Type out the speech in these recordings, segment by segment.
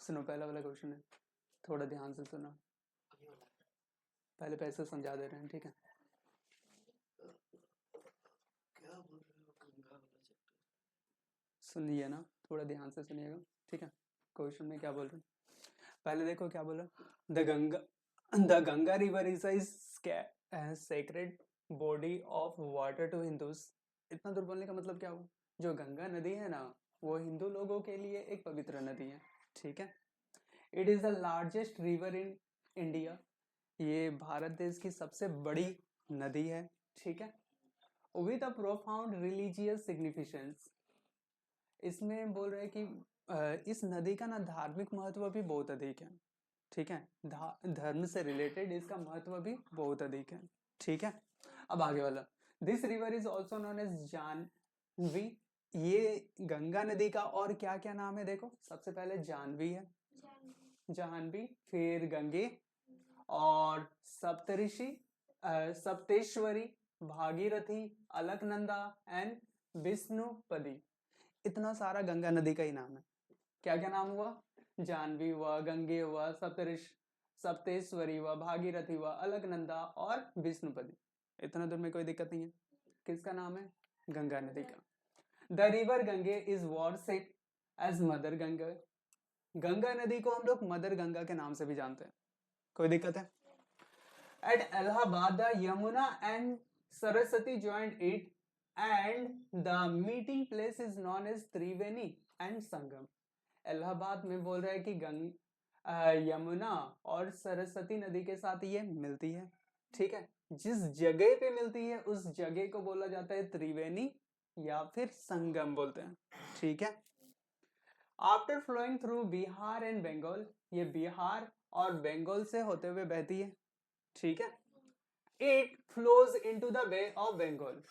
सुनो पहला वाला क्वेश्चन है, थोड़ा ध्यान से सुनो, पहले पैसे समझा दे रहे हैं, ठीक है। क्या बोल रहे हो गंगा वाला चैप्टर? सुनिए ना, थोड़ा ध्यान से सुनिएगा, ठीक है। क्वेश्चन में क्या बोल रहे हैं, पहले देखो क्या बोल रहा है। The Ganga river is a sacred body of water to Hindus. इतना दूर बोलने का मतलब क्या हुआ, जो गंगा नदी है ना, वो हिंदू लोगों के लिए एक पवित्र नदी है, ठीक है। It is the largest river in India, ये भारत देश की सबसे बड़ी नदी है, ठीक है। With a profound religious significance, इसमें बोल रहे हैं कि इस नदी का ना धार्मिक महत्व भी बहुत अधिक है, ठीक है। धर्म से रिलेटेड इसका महत्व भी बहुत अधिक है, ठीक है। अब आगे वाला, this river is also known as Jahnavi. ये गंगा नदी का और क्या क्या नाम है देखो, सबसे पहले जानवी है, जानवी, फिर गंगे, और सप्तऋषि, सप्तेश्वरी, भागीरथी, अलकनंदा एंड विष्णुपदी। इतना सारा गंगा नदी का ही नाम है। क्या क्या नाम हुआ, जानवी हुआ, गंगे हुआ, सप्तेश्वरी हुआ, भागीरथी हुआ, अलकनंदा और विष्णुपदी। इतना दूर में कोई दिक्कत नहीं है। किसका नाम है, गंगा नदी का। The river Ganges is worshipped as mother Ganga. Ganga नदी को हम लोग मदर गंगा के नाम से भी जानते हैं, कोई दिक्कत है। At Allahabad the Yamuna and Saraswati joint it and the meeting place is known as Triveni and Sangam. Allahabad में बोल रहा है कि यमुना और सरस्वती नदी के साथ ये मिलती है, ठीक है। जिस जगह पे मिलती है उस जगह को बोला जाता है त्रिवेणी या फिर संगम बोलते हैं, ठीक है। After flowing through Bihar and Bengal, ये बिहार और बंगाल से होते हुए बहती है, ठीक है। It flows into the bay of Bengal.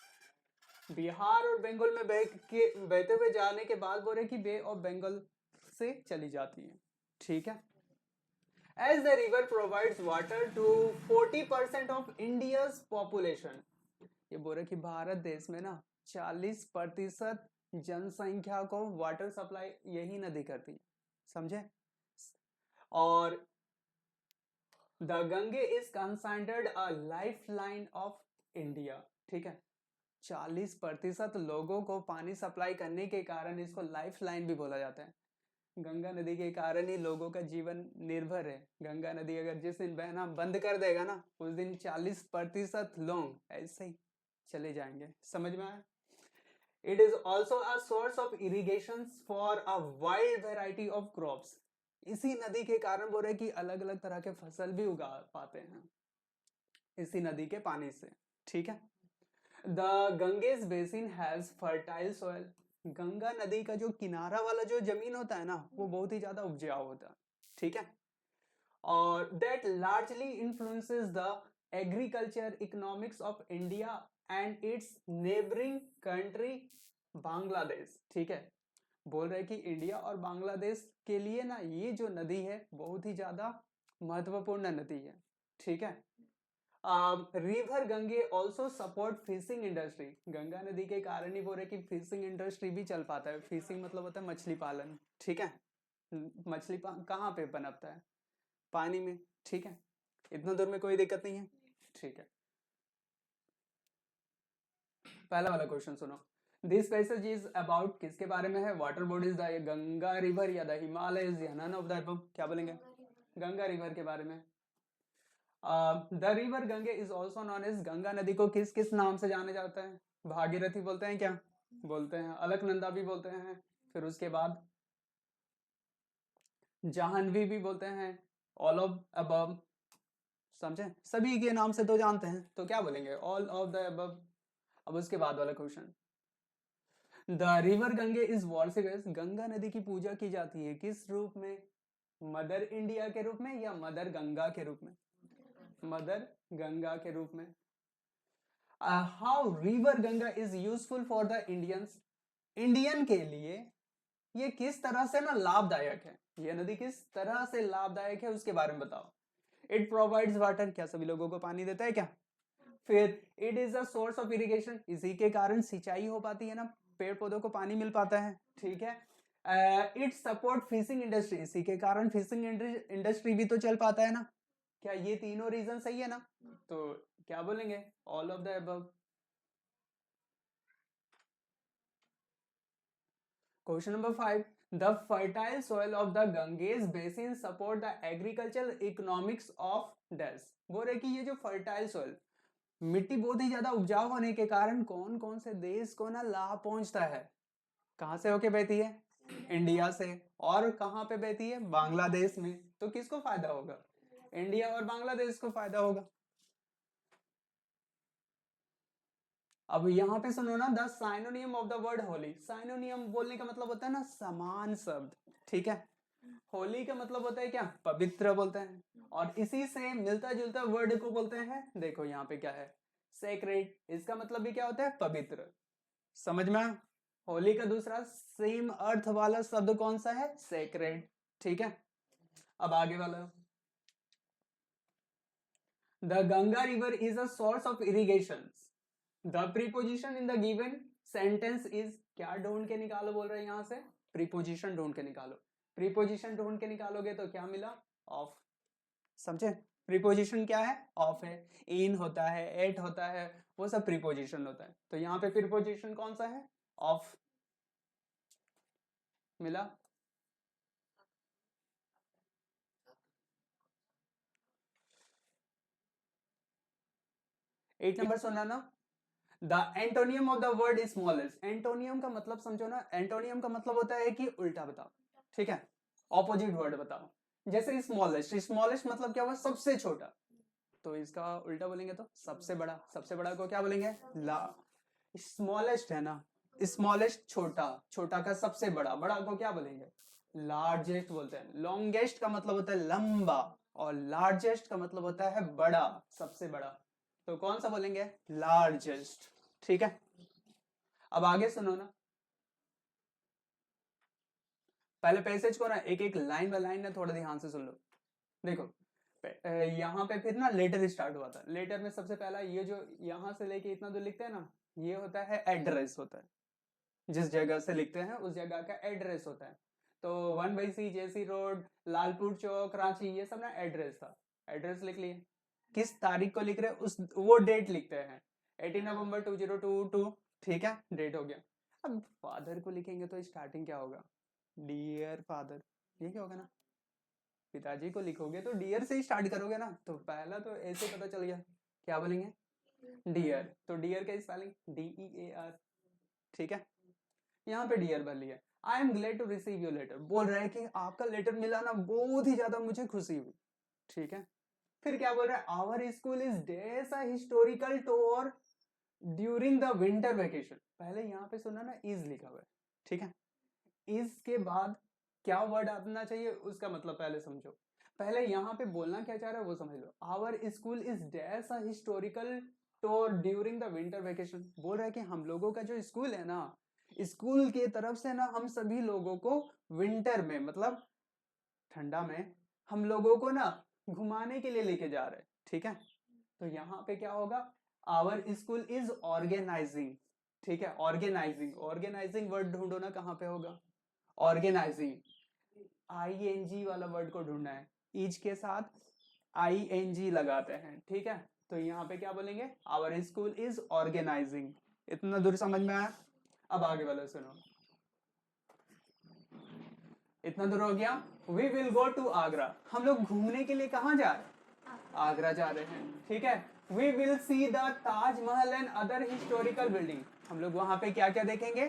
Bihar और बंगाल में बहते हुए जाने के बाद बोल रहे कि बे ऑफ बंगाल से चली जाती है, ठीक है। As the river provides water to 40% of India's population, ये बोल रहे कि भारत देश में ना 40% जनसंख्या को वाटर सप्लाई यही नदी करती है, समझे। और the Gange is considered a life line of India, ठीक है। 40% लोगों को पानी सप्लाई करने के कारण इसको लाइफ लाइन भी बोला जाता है। गंगा नदी के कारण ही लोगों का जीवन निर्भर है। गंगा नदी अगर जिस दिन बहना बंद कर देगा ना, उस दिन 40% लोग ऐसे ही चले जाएंगे, समझ में आया। It is also a source of irrigation for a wide variety of crops. इसी नदी के कारण बोल रहे कि अलग अलग तरह के फसल भी उगा पाते हैं इसी नदी के पानी से, ठीक है। The Ganges basin has fertile soil. Ganga नदी का जो किनारा वाला जो जमीन होता है ना, वो बहुत ही ज्यादा उपजाऊ होता है, ठीक है। और that largely influences the agriculture economics of India and it's neighbouring country Bangladesh, ठीक है। बोल रहे कि इंडिया और बांग्लादेश के लिए ना ये जो नदी है बहुत ही ज्यादा महत्वपूर्ण नदी है, ठीक है। River Gange also support fishing industry. Ganga नदी के कारण ही बोल रहे कि फिशिंग इंडस्ट्री भी चल पाता है। फिशिंग मतलब होता है मछली पालन, ठीक है। मछली कहाँ पे पनपता है, पानी में, ठीक है। इतना दूर में कोई दिक्कत नहीं है, ठीक है। पहला वाला क्वेश्चन सुनो, दिस पैसेज इज अबाउट किसके बारे में है, water bodies the Ganga river या द हिमालयज या नन ऑफ द अबव, क्या बोलेंगे, गंगा रिवर के बारे में। The river Ganges is also known as, Ganga नदी को किस किस नाम से जाना जाता है, भागीरथी बोलते हैं, क्या बोलते हैं, अलकनंदा भी बोलते हैं, फिर उसके बाद जाह्नवी भी बोलते हैं, ऑल ऑफ अबव, समझे, सभी के नाम से तो जानते हैं, तो क्या बोलेंगे, ऑल ऑफ द अबव। अब उसके बाद वाला question, the river Ganges is worshipped, Ganga नदी की पूजा की जाती है किस रूप में, मदर इंडिया के रूप में या मदर गंगा के रूप में, मदर गंगा के रूप में। How river Ganga is useful for the Indians, Indian के लिए ये किस तरह से ना लाभदायक है, ये नदी किस तरह से लाभदायक है उसके बारे में बताओ। इट प्रोवाइड्स वाटर, क्या सभी लोगों को पानी देता है क्या। फिर it is a source of irrigation, इसी के कारण सिंचाई हो पाती है ना, पेड़ पौधों को पानी मिल पाता है, ठीक है। इट सपोर्ट फिशिंग इंडस्ट्री, इसी के कारण फिशिंग इंडस्ट्री भी तो चल पाता है ना। क्या ये तीनों रीजन सही है ना? तो क्या बोलेंगे? All of the above. Question number 5, the fertile soil of the Ganges basin support the agriculture economics of dash. बोल रहे कि ये जो फर्टाइल सॉइल, मिट्टी बहुत ही ज्यादा उपजाऊ होने के कारण कौन कौन से देश को ना लाभ पहुंचता है? कहां से होके बहती है? इंडिया से। और कहां पे बहती है? बांग्लादेश में। तो किसको फायदा होगा? इंडिया और बांग्लादेश को फायदा होगा। अब यहाँ पे सुनो ना, the synonym of the word Holi. Synonym बोलने का मतलब होता है ना समान शब्द, ठीक है। होली का मतलब होता है क्या? पवित्र बोलते हैं। और इसी से मिलता जुलता वर्ड को बोलते हैं, देखो यहाँ पे क्या है, सेक्रेड। इसका मतलब भी क्या होता है? पवित्र। समझ में आया? होली का दूसरा सेम अर्थ वाला शब्द कौन सा है? सेक्रेड, ठीक है। अब आगे वाला, the Ganga river is a source of irrigation. The preposition in the given sentence is, क्या ढूंढ के निकालो बोल रहे हैं यहाँ से? प्रीपोजिशन ढूंढ के निकालो। प्रीपोजिशन ढूंढ के निकालोगे तो क्या मिला? ऑफ। समझे? प्रीपोजिशन क्या है? ऑफ है। इन होता है, एट होता है, वो सब प्रीपोजिशन होता है। तो यहाँ पे प्रीपोजिशन कौन सा है? ऑफ। मिला? 8 नंबर सुनना ना, the antonym of the word smallest. Antonym का मतलब समझो ना, एंटोनियम का मतलब होता है कि उल्टा बताओ, ठीक है, ऑपोजिट वर्ड बताओ। जैसे स्मॉलेस्ट, स्मॉलेस्ट मतलब क्या हुआ? सबसे छोटा। तो इसका उल्टा बोलेंगे तो सबसे बड़ा। सबसे बड़ा को क्या बोलेंगे? ला। स्मॉलेस्ट है ना, स्मॉलेस्ट छोटा, छोटा का सबसे बड़ा, बड़ा को क्या बोलेंगे? लार्जेस्ट बोलते हैं। लॉन्गेस्ट का मतलब होता है लंबा, और लार्जेस्ट का मतलब होता है बड़ा, सबसे बड़ा। तो कौन सा बोलेंगे? लार्जेस्ट, ठीक है। अब आगे सुनो ना, पहले पैसेज को ना एक एक लाइन बाय लाइन ना थोड़ा ध्यान से सुन लो। देखो, यहाँ पे फिर ना लेटर स्टार्ट हुआ था। लेटर में सबसे पहला ये जो यहाँ से लेके इतना जो लिखते हैं ना, ये होता है एड्रेस होता है। जिस जगह से लिखते हैं उस जगह का एड्रेस होता है। तो 1/C जेसी रोड, लालपुर चौक, रांची, ये सब ना एड्रेस था। एड्रेस लिख लिए। किस तारीख को लिख रहे हैं उस, वो डेट लिखते हैं, 18 नवंबर 2022, ठीक है, डेट हो गया। अब फादर को लिखेंगे तो स्टार्टिंग क्या होगा? डियर फादर, ये क्या होगा ना। पिताजी को लिखोगे तो डियर से ही स्टार्ट करोगे ना, तो पहला तो ऐसे पता चल गया, क्या बोलेंगे? डियर। तो डियर का स्पेलिंग DEAR, ठीक है। यहाँ पे डियर भर लिया। I am glad to receive your letter, बोल रहा है कि आपका लेटर मिला ना, बहुत ही ज्यादा मुझे खुशी हुई, ठीक है। फिर क्या बोल रहा है? Our school is days a historical tour during the winter vacation. पहले यहाँ पे सुना ना, इज लिखा हुआ है, ठीक है। इज के बाद क्या वर्ड आना चाहिए उसका मतलब पहले समझो। पहले यहाँ पे बोलना क्या चाह रहा है वो समझ लो। Our school is days a historical tour during the winter vacation. बोल रहा है कि हम लोगों का जो स्कूल है ना, स्कूल की तरफ से ना हम सभी लोगों को विंटर में, मतलब ठंडा में, हम लोगों को ना घुमाने के लिए लेके जा रहे हैं, ठीक है। तो यहाँ पे क्या होगा? आवर स्कूल इज ऑर्गेनाइजिंग, ठीक है। ऑर्गेनाइजिंग, ऑर्गेनाइजिंग वर्ड ढूंढो ना, कहाँ पे होगा? ऑर्गेनाइजिंग, ING वाला वर्ड को ढूंढना है। इज के साथ ING लगाते हैं, ठीक है। तो यहाँ पे क्या बोलेंगे? Our school is organising. इतना दूर समझ में आया? अब आगे वाला सुनो, इतना दूर हो गया। We will go to Agra, हम लोग घूमने के लिए कहाँ जा रहे हैं? आगरा जा रहे हैं, ठीक है। We will see the Taj Mahal and other historical building, हम लोग वहां पे क्या क्या देखेंगे?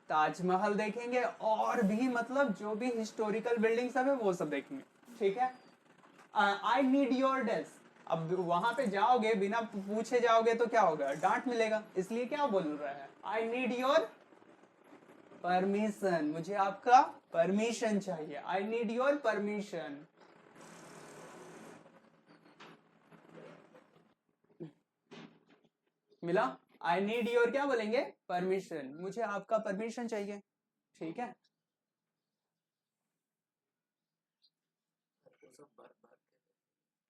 ताजमहल देखेंगे, और भी मतलब जो भी हिस्टोरिकल बिल्डिंग सब है वो सब देखेंगे, ठीक है। आई नीड योर डेस्क, अब वहां पे जाओगे बिना पूछे जाओगे तो क्या होगा? डांट मिलेगा। इसलिए क्या बोल रहा है? आई नीड योर परमिशन, मुझे आपका परमिशन चाहिए। I need your permission. मिला? आई नीड योर क्या बोलेंगे? परमिशन, मुझे आपका परमिशन चाहिए, ठीक है।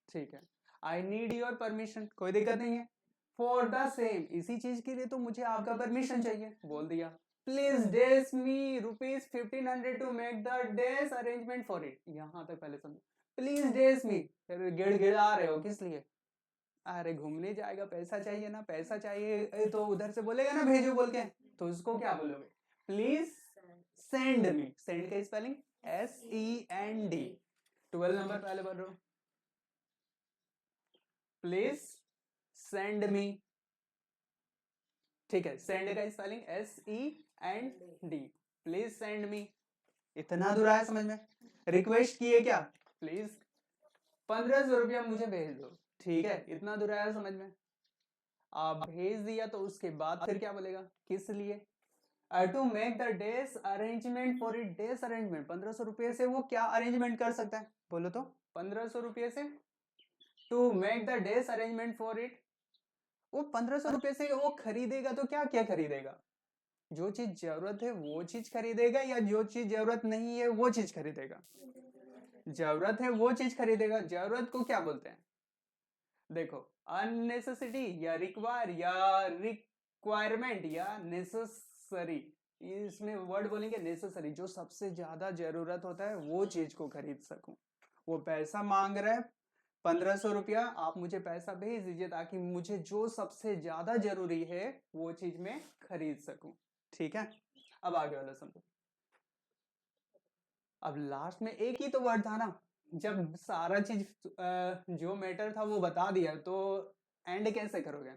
ठीक है, आई नीड योर परमिशन, कोई दिक्कत नहीं है। फॉर द सेम, इसी चीज के लिए तो मुझे आपका परमिशन चाहिए, बोल दिया। Please dash me ₹1500 to make the dash arrangement for it. यहाँ तक पहले समझो। प्लीज डेस मी, गिड़गिड़ा रहे हो किस लिए? अरे घूमने जाएगा, पैसा चाहिए ना, पैसा चाहिए तो उधर से बोलेगा ना भेजो बोल के, तो उसको क्या बोलोगे? Please send me. सेंड का स्पेलिंग SEND। 12 नंबर पहले बोल रहा हूँ, प्लीज सेंड मी। ठीक है, सेंड का spelling SEND। Please send me. इतना दूर आया समझ में? रिक्वेस्ट किए क्या? प्लीज 1500 रुपया मुझे भेज दो। ठीक है, इतना दूर आया समझ में? आप भेज दिया तो उसके बाद फिर क्या बोलेगा? किस लिए? To make the dash arrangement for it. Dash arrangement, 1500 रुपये से वो क्या अरेंजमेंट कर सकता है? बोलो तो। 1500 रुपये से to make the dash arrangement for it, वो 1500 रुपये से वो खरीदेगा तो क्या क्या खरीदेगा? जो चीज जरूरत है वो चीज खरीदेगा, या जो चीज जरूरत नहीं है वो चीज खरीदेगा? जरूरत है वो चीज खरीदेगा। जरूरत को क्या बोलते हैं? देखो, अननेसेसिटी या रिक्वायर या रिक्वायरमेंट या नेसेसरी, इसमें वर्ड बोलेंगे नेसेसरी। जो सबसे ज्यादा जरूरत होता है वो चीज को खरीद सकूं। वो पैसा मांग रहा है 1500 रुपया, आप मुझे पैसा भेज दीजिए ताकि मुझे जो सबसे ज्यादा जरूरी है वो चीज मैं खरीद सकूं। ठीक है, अब आगे वाला समझो। अब लास्ट में एक ही तो वर्ड था ना, जब सारा चीज जो मैटर था वो बता दिया तो एंड कैसे करोगे?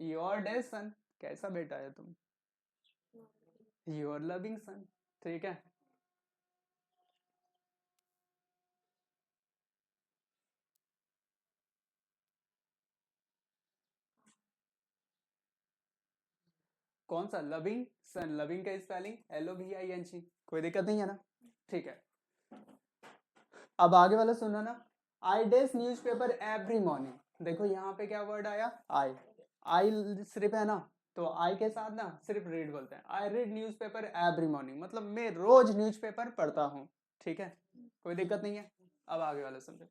योर डेयर सन, कैसा बेटा है तुम? Your loving son. ठीक है, कौन सा लविंग सन? लविंग का स्पेलिंग LOVING। कोई दिक्कत नहीं है ना? ठीक है, अब आगे वाला सुनो ना। आई डेस न्यूज़पेपर एवरी मॉर्निंग। देखो यहाँ पे क्या वर्ड आया? आई। आई सिर्फ है ना, तो आई के साथ ना सिर्फ रीड बोलते हैं। I read newspaper every morning, मतलब मैं रोज न्यूज़पेपर पढ़ता हूँ। ठीक है, कोई दिक्कत नहीं है। अब आगे वाला समझो।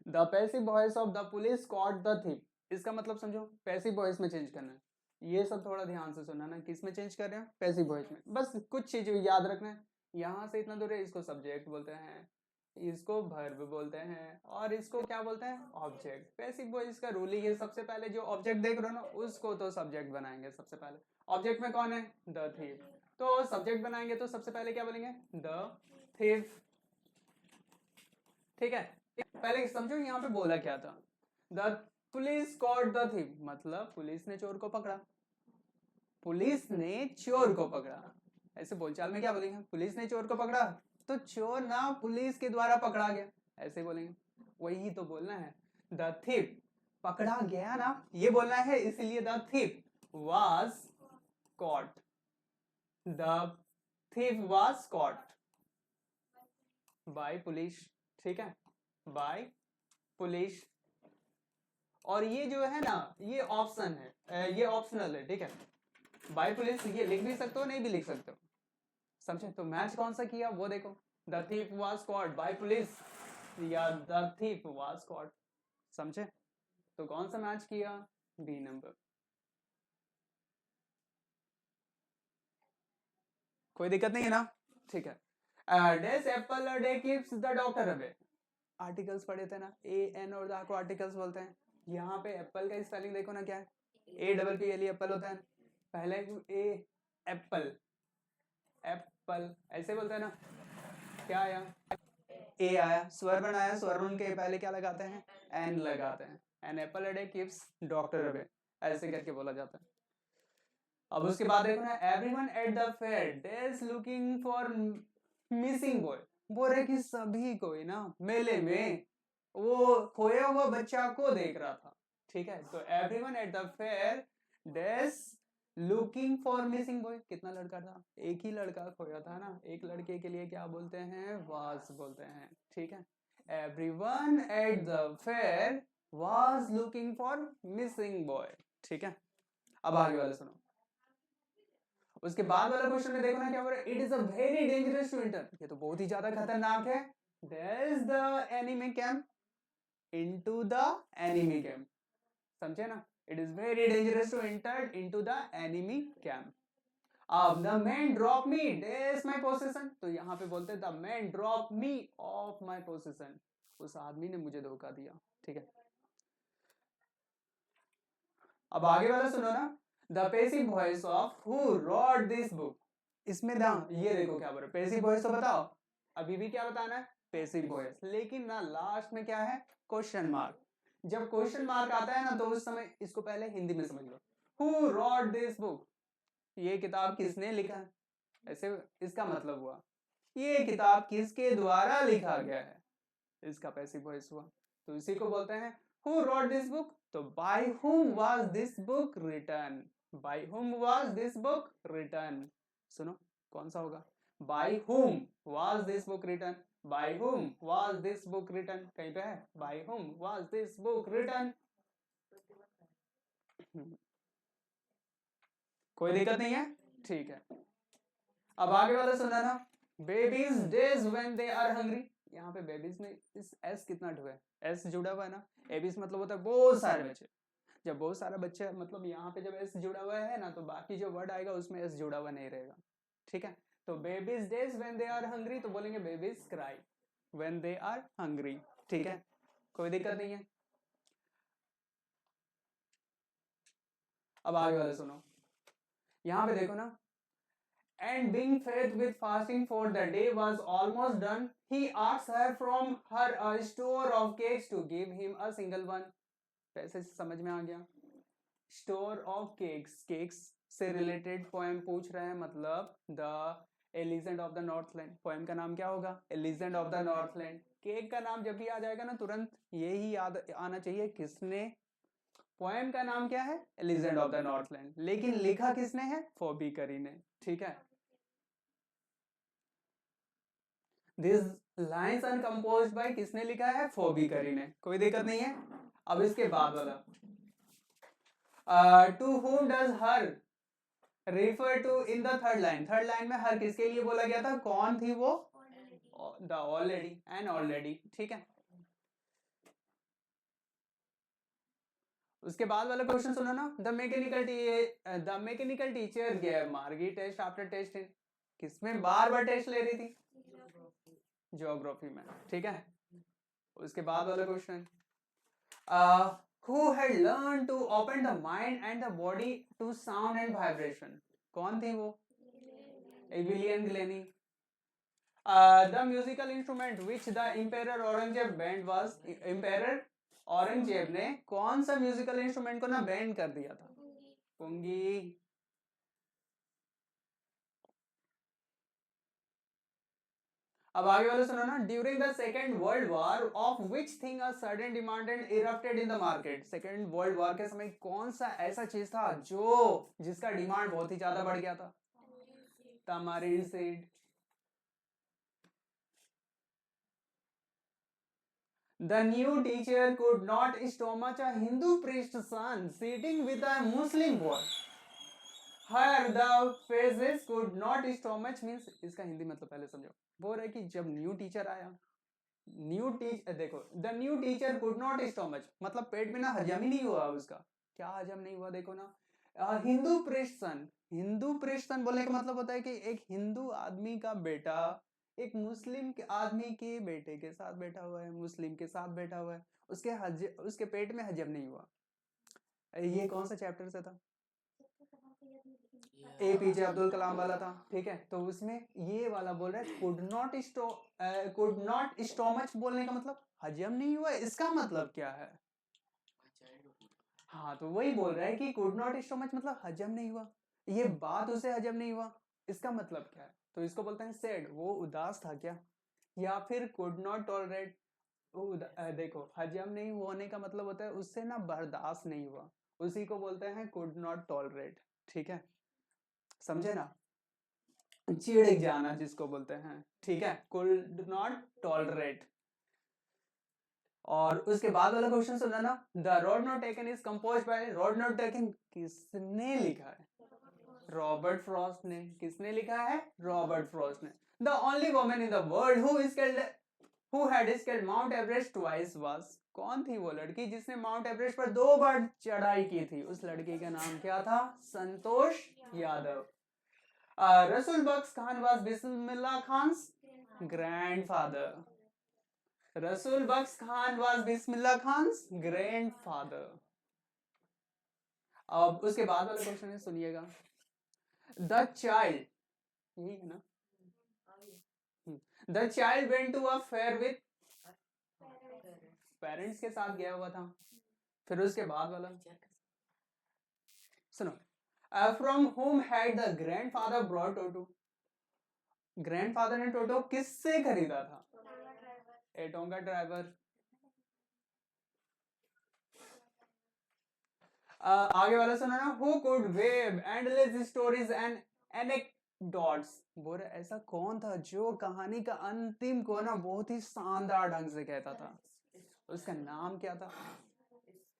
The passive voice of the police caught the thief. इसका मतलब समझो, पैसिव वॉइस में चेंज करना है। ये सब थोड़ा ध्यान से सुनना ना, किस में चेंज कर रहे हैं? पैसिव वॉइस में। बस कुछ चीज याद रखना है। यहाँ से इतना दूर है, इसको सब्जेक्ट बोलते हैं, इसको वर्ब बोलते हैं, और इसको क्या बोलते हैं? ऑब्जेक्ट। पैसिव वॉइस का रूल ही है, सबसे पहले जो ऑब्जेक्ट देख रहे हो ना उसको तो सब्जेक्ट बनाएंगे सबसे पहले। ऑब्जेक्ट में कौन है? The thief. तो सब्जेक्ट बनाएंगे तो सबसे पहले क्या बोलेंगे? The thief. ठीक है, पहले समझो यहाँ पे बोला क्या था। The police caught the thief, मतलब पुलिस ने चोर को पकड़ा। पुलिस ने चोर को पकड़ा। ऐसे बोलचाल में क्या बोलेंगे? पुलिस ने चोर को पकड़ा, तो चोर ना पुलिस के द्वारा पकड़ा गया, ऐसे बोलेंगे। वही तो बोलना है। द थिफ पकड़ा गया ना, ये बोलना है, इसलिए the thief was cot. The thief was caught by police. ठीक है, बाय पुलिस। और ये जो है ना, ये ऑप्शन है, ये ऑप्शनल है। ठीक है, बाय पुलिस ये लिख भी सकते हो, नहीं भी लिख सकते हो। समझे? तो मैच कौन सा किया वो देखो। The thief was caught by police या द थीफ वाज कॉट। समझे? तो कौन सा मैच किया? B number. कोई दिक्कत नहीं है ना? ठीक है, dash apple a day keeps the doctor away. Articles पढ़े थे ना, AN और द को आर्टिकल्स बोलते हैं। यहाँ पे एप्पल का स्पेलिंग देखो ना, क्या है? APPLE एप्पल होता है। पहले ए एप्पल, एप्पल ऐसे बोलते हैं ना। क्या आया? ए आया। स्वर वर्ण आया, स्वर वर्ण के पहले क्या लगाते हैं? एन लगाते हैं। An apple a day keeps doctor away, ऐसे करके बोला जाता है। अब उसके बाद देखो ना, everyone at the fair is looking for missing boy. बोल रहे कि सभी कोई ना मेले में वो खोया हुआ बच्चा को देख रहा था। ठीक है, तो everyone at the fair days looking for missing boy. कितना लड़का था? एक ही लड़का खोया था ना। एक लड़के के लिए क्या बोलते हैं? वाज बोलते हैं। ठीक है, everyone at the fair was looking for missing boy. ठीक है, अब आगे वाला सुनो। उसके बाद वाला क्वेश्चन में देखो ना क्या बोल रहा है? It is a very dangerous to enter. ये तो बहुत ही ज्यादा खतरनाक है। There is the enemy camp into the enemy camp. समझे ना? It is very dangerous to enter into the enemy camp. अब the man drop me this my position, तो यहाँ पे बोलते हैं the man drop me off my position, उस आदमी ने मुझे धोखा दिया। ठीक है, अब आगे वाला सुनो ना, the passive voice of who rot this book. इसमें ध्यान, ये देखो क्या बोल रहे, पैसिव वॉइस तो बताओ, अभी भी क्या बताना है, पैसिव वॉइस, लेकिन ना लास्ट में क्या है, क्वेश्चन मार्क। जब क्वेश्चन मार्क आता है ना तो उस समय इसको पहले हिंदी में समझ लो, हु रॉट दिस बुक, ये किताब किसने लिखा है, ऐसे इसका मतलब हुआ ये किताब किसके द्वारा लिखा गया है, इसका पैसिव वॉइस हुआ। तो इसी को बोलते हैं हु रॉट दिस बुक, तो bye whom was this book written, by whom was this book written, सुनो कौन सा होगा, by whom was this book written, by whom was this book written, कहीं पे है by whom was this book written, कोई दिक्कत नहीं है, ठीक है। अब आगे वाला सुनना ना, babies dash when they are hungry, यहाँ पे बेबीज में इस एस कितना ढुआ है, एस जुड़ा हुआ है ना, एबीज मतलब होता है बहुत सारे बच्चे, जब बहुत सारा बच्चा मतलब यहाँ पे जब एस जुड़ा हुआ है ना तो बाकी जो वर्ड आएगा उसमें एस जुड़ा हुआ नहीं रहेगा। ठीक है, तो babies dash when they are hungry तो बोलेंगे babies cry when they are hungry. ठीक है, कोई दिक्कत नहीं है। अब आगे वाला सुनो, यहाँ पे देखो ना, and being faith with fasting for the day was almost done, he asked her from her a store of cakes to give him a single one। पैसे से समझ में आ गया, स्टोर ऑफ केक्स, केक्स से रिलेटेड पोएम पूछ रहे हैं, मतलब the a legend of the northland, poem का नाम क्या होगा, a legend of the northland. Cake का नाम जब भी आ जाएगा ना तुरंत यही याद आना चाहिए, किसने, पोएम का नाम क्या है, एलिजेंड ऑफ द नॉर्थलैंड, लेकिन लिखा किसने है, फोबी करी ने। ठीक है, दिस लाइन्स अनकंपोज्ड बाय किसने लिखा है, फोबी करी ने, कोई दिक्कत नहीं है। अब इसके बाद वाला, to whom does her refer to in the third line, third line में हर किसके लिए बोला गया था, कौन थी वो, द ऑलरेडी एंड ऑलरेडी। ठीक है, उसके बाद वाला क्वेश्चन सुनो ना, द मैकेनिकल टीचर गेव मार्गी टेस्ट आफ्टर टेस्ट इन, किसमें बार बार टेस्ट ले रही थी, ज्योग्राफी में। ठीक है, उसके बाद वाला question, who had learned to open the mind and the body to sound and vibration, कौन थी वो, एविलियन Glenny. the musical instrument which the emperor Aurangzeb band was, emperor Aurangzeb ने कौन सा म्यूजिकल इंस्ट्रूमेंट को ना बैंड कर दिया था, पुंगी। अब आगे वाले सुनो ना, during the second world war of which thing a sudden demand erupted in the market, second world war के समय कौन सा ऐसा चीज था जो जिसका डिमांड बहुत ही ज्यादा बढ़ गया था, तमारिंड seed. The new teacher could not stomach a Hindu priest's son sitting with a Muslim boy. Her the phases could not stomach means, इसका हिंदी मतलब पहले समझो, बोल रहे कि जब न्यू टीचर आया, न्यू टीचर देखो, the new teacher could not stomach मतलब पेट में ना हजम ही नहीं हुआ उसका, क्या हजम नहीं हुआ देखो ना, हिंदू प्रिस्ट सन, हिंदू प्रिस्ट सन बोलने का मतलब होता है कि एक हिंदू आदमी का बेटा एक मुस्लिम के आदमी के बेटे के साथ बैठा हुआ है, मुस्लिम के साथ बैठा हुआ है, उसके पेट में हजम नहीं हुआ। ये कौन सा चैप्टर से था, एपीजे अब्दुल कलाम वाला था। ठीक है, तो उसमें ये वाला बोल रहा है कुड नॉट स्टोमच बोलने का मतलब हजम नहीं हुआ, इसका मतलब क्या है, हाँ तो वही बोल रहा है कि कुड नॉट स्टोमच मतलब हजम नहीं हुआ, ये बात उसे हजम नहीं हुआ, इसका मतलब क्या है, तो इसको बोलते हैं सैड, वो उदास था क्या, या फिर कुड नॉट टॉलरेट, देखो हजम नहीं होने का मतलब होता है उससे ना बर्दाश्त नहीं हुआ, उसी को बोलते हैं कुड नॉट टॉलरेट। ठीक है, समझे ना, चिढ़ जाना जिसको बोलते हैं। ठीक है, कुड नॉट टॉलरेट। और उसके बाद वाला क्वेश्चन सुनना ना, the road not taken is composed bye, road not taken किसने लिखा है, रॉबर्ट फ्रॉस्ट ने, किसने लिखा है, रॉबर्ट फ्रॉस्ट ने। The only woman in the world who is Who had scaled Mount Everest twice was? कौन थी वो लड़की जिसने माउंट एवरेस्ट पर 2 बार चढ़ाई की थी? उस लड़की का नाम क्या था? Santosh Yadav. Rasul Bucks Khan was Bismillah Khan's grandfather. Rasul Bucks Khan was Bismillah Khan's grandfather. अब उसके बाद वाला क्वेश्चन है, सुनिएगा. The child, यही है ना? The child went to a fair with parents के साथ गया हुआ था. फिर उसके बाद वाला सुनो. From whom had the grandfather brought Toto? Grandfather ने टोटो किससे खरीदा था? ए टोंगा ड्राइवर. आगे वाला सुना ना. Who could weave endless stories and anecdotes? बोल ऐसा कौन था जो कहानी का अंतिम को ना बहुत ही शानदार ढंग से कहता था? उसका नाम क्या था?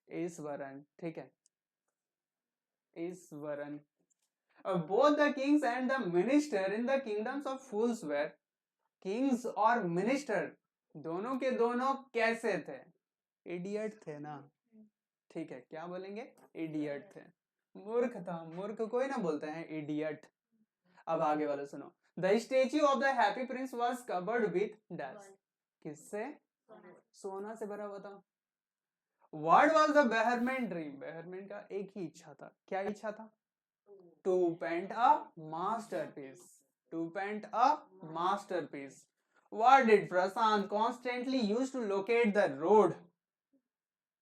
ईश्वरन. ठीक है, Eswaran. Both the kings and the minister in the kingdoms of fools were. Kings और मिनिस्टर दोनों के दोनों कैसे थे? इडियट थे ना. ठीक है, क्या बोलेंगे? इडियट थे. मूर्ख था. मूर्ख कोई ना बोलते हैं इडियट. अब आगे वाला सुनो. The statue of the happy prince was covered with dust. किससे? सोना से भरा हुआ था. What was the Behrman dream? Behrman का एक ही इच्छा था. क्या इच्छा था? To paint a masterpiece. To paint a masterpiece. What did Prashant constantly use to locate the road?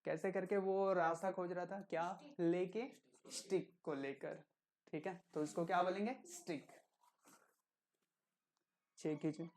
कैसे करके वो रास्ता खोज रहा था? क्या लेके? स्टिक को लेकर. ठीक है, तो उसको क्या बोलेंगे? स्टिक. चेक कीजिए.